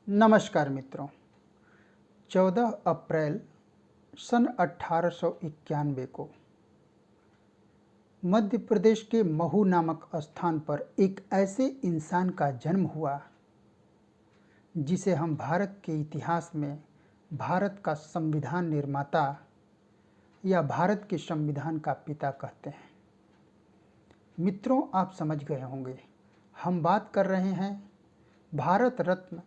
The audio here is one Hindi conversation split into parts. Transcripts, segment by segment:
नमस्कार मित्रों। 14 अप्रैल सन 1891 को मध्य प्रदेश के महू नामक स्थान पर एक ऐसे इंसान का जन्म हुआ जिसे हम भारत के इतिहास में भारत का संविधान निर्माता या भारत के संविधान का पिता कहते हैं। मित्रों, आप समझ गए होंगे, हम बात कर रहे हैं भारत रत्न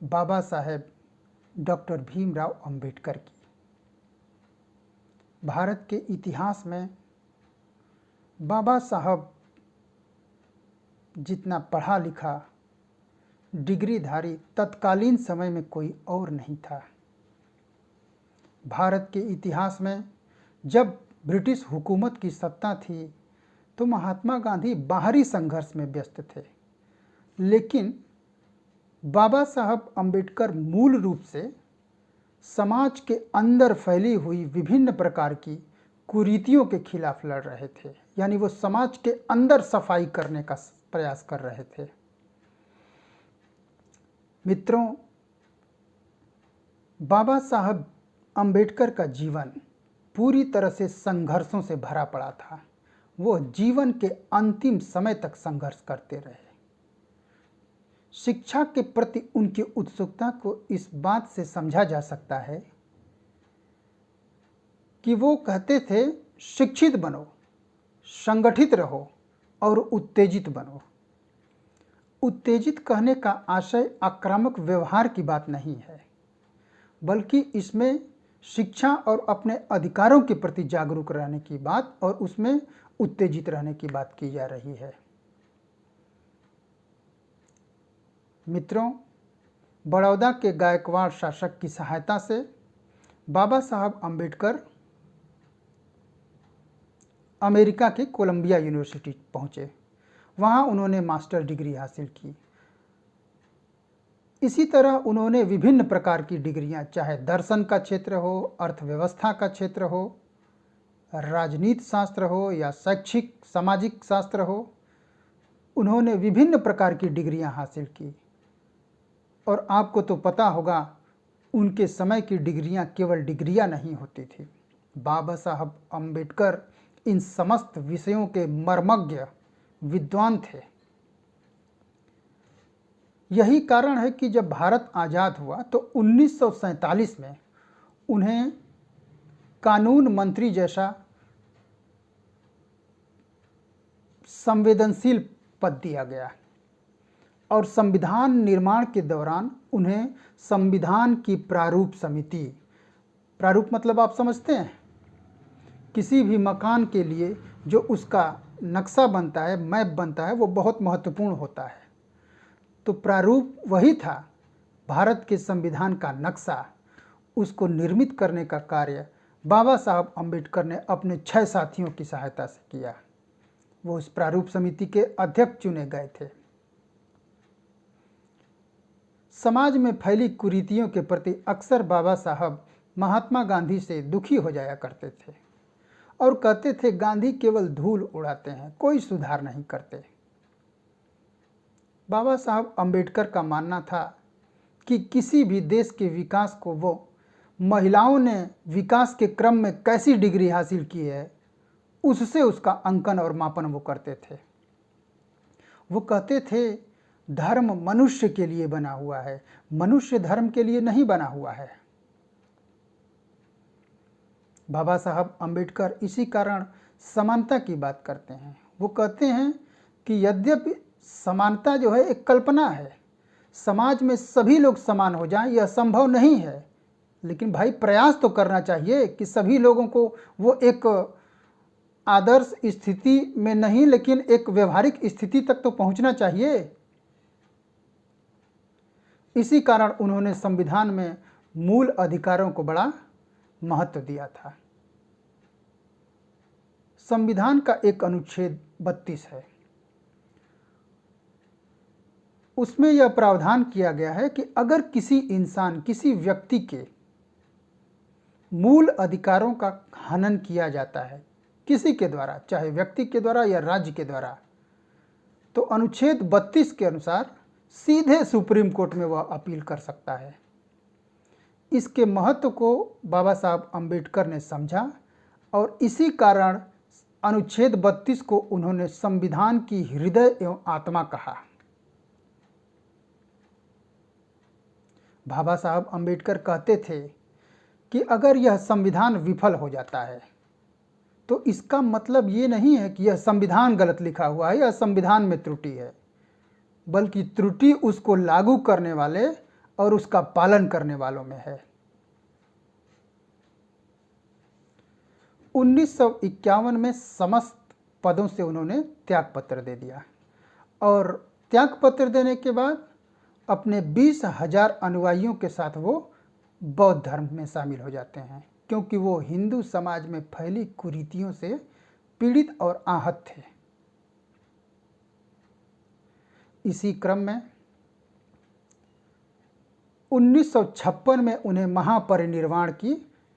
बाबा साहेब डॉक्टर भीमराव अंबेडकर की। भारत के इतिहास में बाबा साहब जितना पढ़ा लिखा डिग्रीधारी तत्कालीन समय में कोई और नहीं था। भारत के इतिहास में जब ब्रिटिश हुकूमत की सत्ता थी तो महात्मा गांधी बाहरी संघर्ष में व्यस्त थे, लेकिन बाबा साहब अंबेडकर मूल रूप से समाज के अंदर फैली हुई विभिन्न प्रकार की कुरीतियों के खिलाफ लड़ रहे थे। यानी वो समाज के अंदर सफाई करने का प्रयास कर रहे थे। मित्रों, बाबा साहब अंबेडकर का जीवन पूरी तरह से संघर्षों से भरा पड़ा था। वो जीवन के अंतिम समय तक संघर्ष करते रहे। शिक्षा के प्रति उनकी उत्सुकता को इस बात से समझा जा सकता है कि वो कहते थे, शिक्षित बनो, संगठित रहो और उत्तेजित बनो। उत्तेजित कहने का आशय आक्रामक व्यवहार की बात नहीं है, बल्कि इसमें शिक्षा और अपने अधिकारों के प्रति जागरूक रहने की बात और उसमें उत्तेजित रहने की बात की जा रही है। मित्रों, बड़ौदा के गायकवाड़ शासक की सहायता से बाबा साहब अंबेडकर अमेरिका के कोलंबिया यूनिवर्सिटी पहुँचे। वहाँ उन्होंने मास्टर डिग्री हासिल की। इसी तरह उन्होंने विभिन्न प्रकार की डिग्रियां, चाहे दर्शन का क्षेत्र हो, अर्थव्यवस्था का क्षेत्र हो, राजनीति शास्त्र हो या शैक्षिक सामाजिक शास्त्र हो, उन्होंने विभिन्न प्रकार की डिग्रियां हासिल की। और आपको तो पता होगा, उनके समय की डिग्रियां केवल डिग्रियां नहीं होती थी। बाबा साहब अंबेडकर इन समस्त विषयों के मर्मज्ञ विद्वान थे। यही कारण है कि जब भारत आज़ाद हुआ तो 1947 में उन्हें कानून मंत्री जैसा संवेदनशील पद दिया गया और संविधान निर्माण के दौरान उन्हें संविधान की प्रारूप समिति, प्रारूप मतलब आप समझते हैं, किसी भी मकान के लिए जो उसका नक्शा बनता है, मैप बनता है, वो बहुत महत्वपूर्ण होता है। तो प्रारूप वही था, भारत के संविधान का नक्शा। उसको निर्मित करने का कार्य बाबा साहब अंबेडकर ने अपने 6 साथियों की सहायता से किया। वो उस प्रारूप समिति के अध्यक्ष चुने गए थे। समाज में फैली कुरीतियों के प्रति अक्सर बाबा साहब महात्मा गांधी से दुखी हो जाया करते थे और कहते थे, गांधी केवल धूल उड़ाते हैं, कोई सुधार नहीं करते। बाबा साहब अंबेडकर का मानना था कि किसी भी देश के विकास को वो महिलाओं ने विकास के क्रम में कैसी डिग्री हासिल की है, उससे उसका अंकन और मापन वो करते थे। वो कहते थे, धर्म मनुष्य के लिए बना हुआ है, मनुष्य धर्म के लिए नहीं बना हुआ है। बाबा साहब अंबेडकर इसी कारण समानता की बात करते हैं। वो कहते हैं कि यद्यपि समानता जो है एक कल्पना है, समाज में सभी लोग समान हो जाएं, यह संभव नहीं है, लेकिन भाई प्रयास तो करना चाहिए कि सभी लोगों को वो एक आदर्श स्थिति में नहीं, लेकिन एक व्यवहारिक स्थिति तक तो पहुंचना चाहिए। इसी कारण उन्होंने संविधान में मूल अधिकारों को बड़ा महत्व दिया था। संविधान का एक अनुच्छेद 32 है। उसमें यह प्रावधान किया गया है कि अगर किसी इंसान, किसी व्यक्ति के मूल अधिकारों का हनन किया जाता है किसी के द्वारा, चाहे व्यक्ति के द्वारा या राज्य के द्वारा, तो अनुच्छेद 32 के अनुसार सीधे सुप्रीम कोर्ट में वह अपील कर सकता है। इसके महत्व को बाबा साहब अम्बेडकर ने समझा और इसी कारण अनुच्छेद 32 को उन्होंने संविधान की हृदय एवं आत्मा कहा। बाबा साहब अम्बेडकर कहते थे कि अगर यह संविधान विफल हो जाता है तो इसका मतलब ये नहीं है कि यह संविधान गलत लिखा हुआ है या संविधान में त्रुटि है, बल्कि त्रुटि उसको लागू करने वाले और उसका पालन करने वालों में है। 1951 में समस्त पदों से उन्होंने त्यागपत्र दे दिया और त्यागपत्र देने के बाद अपने 20,000 अनुयायियों के साथ वो बौद्ध धर्म में शामिल हो जाते हैं, क्योंकि वो हिंदू समाज में फैली कुरीतियों से पीड़ित और आहत थे। इसी क्रम में 1956 में उन्हें महापरिनिर्वाण की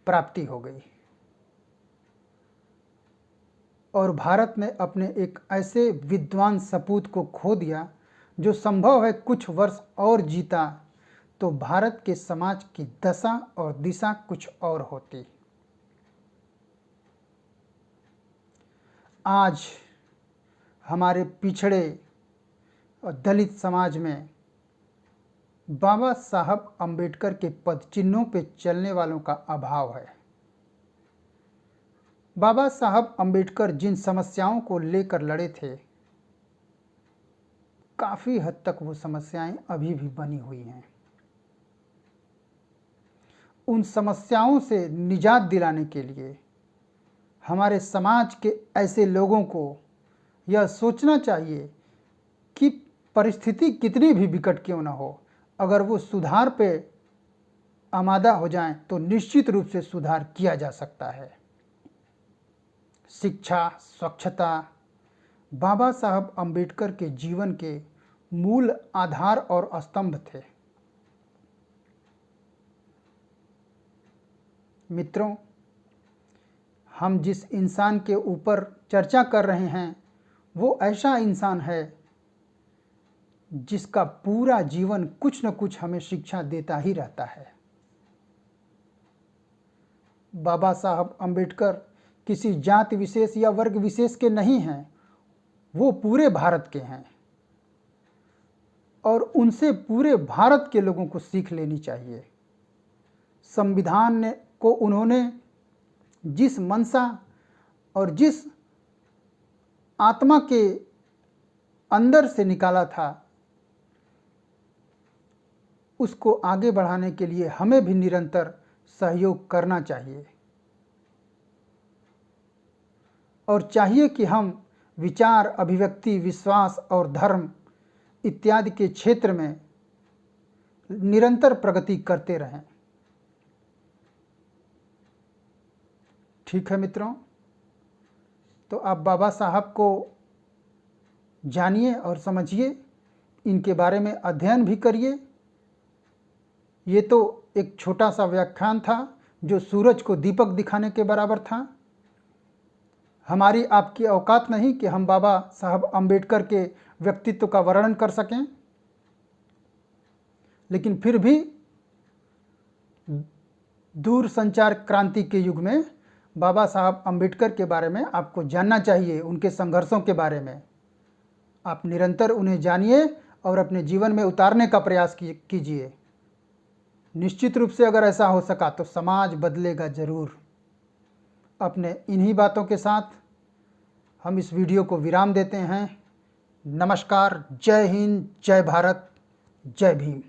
प्राप्ति हो गई और भारत ने अपने एक ऐसे विद्वान सपूत को खो दिया जो संभव है कुछ वर्ष और जीता तो भारत के समाज की दशा और दिशा कुछ और होती। आज हमारे पिछड़े और दलित समाज में बाबा साहब अम्बेडकर के पद चिन्हों पे चलने वालों का अभाव है। बाबा साहब अम्बेडकर जिन समस्याओं को लेकर लड़े थे, काफ़ी हद तक वो समस्याएं अभी भी बनी हुई हैं। उन समस्याओं से निजात दिलाने के लिए हमारे समाज के ऐसे लोगों को यह सोचना चाहिए कि परिस्थिति कितनी भी विकट क्यों न हो, अगर वो सुधार पे आमादा हो जाएं तो निश्चित रूप से सुधार किया जा सकता है। शिक्षा, स्वच्छता बाबा साहब अम्बेडकर के जीवन के मूल आधार और स्तंभ थे। मित्रों, हम जिस इंसान के ऊपर चर्चा कर रहे हैं वो ऐसा इंसान है जिसका पूरा जीवन कुछ न कुछ हमें शिक्षा देता ही रहता है। बाबा साहब अम्बेडकर किसी जाति विशेष या वर्ग विशेष के नहीं हैं, वो पूरे भारत के हैं और उनसे पूरे भारत के लोगों को सीख लेनी चाहिए। संविधान को उन्होंने जिस मंशा और जिस आत्मा के अंदर से निकाला था, उसको आगे बढ़ाने के लिए हमें भी निरंतर सहयोग करना चाहिए और चाहिए कि हम विचार, अभिव्यक्ति, विश्वास और धर्म इत्यादि के क्षेत्र में निरंतर प्रगति करते रहें। ठीक है मित्रों, तो आप बाबा साहब को जानिए और समझिए, इनके बारे में अध्ययन भी करिए। ये तो एक छोटा सा व्याख्यान था जो सूरज को दीपक दिखाने के बराबर था। हमारी आपकी औकात नहीं कि हम बाबा साहब अम्बेडकर के व्यक्तित्व का वर्णन कर सकें, लेकिन फिर भी दूरसंचार क्रांति के युग में बाबा साहब अम्बेडकर के बारे में आपको जानना चाहिए, उनके संघर्षों के बारे में। आप निरंतर उन्हें जानिए और अपने जीवन में उतारने का प्रयास कीजिए। निश्चित रूप से अगर ऐसा हो सका तो समाज बदलेगा ज़रूर। अपने इन्हीं बातों के साथ हम इस वीडियो को विराम देते हैं। नमस्कार, जय हिंद, जय भारत, जय भीम।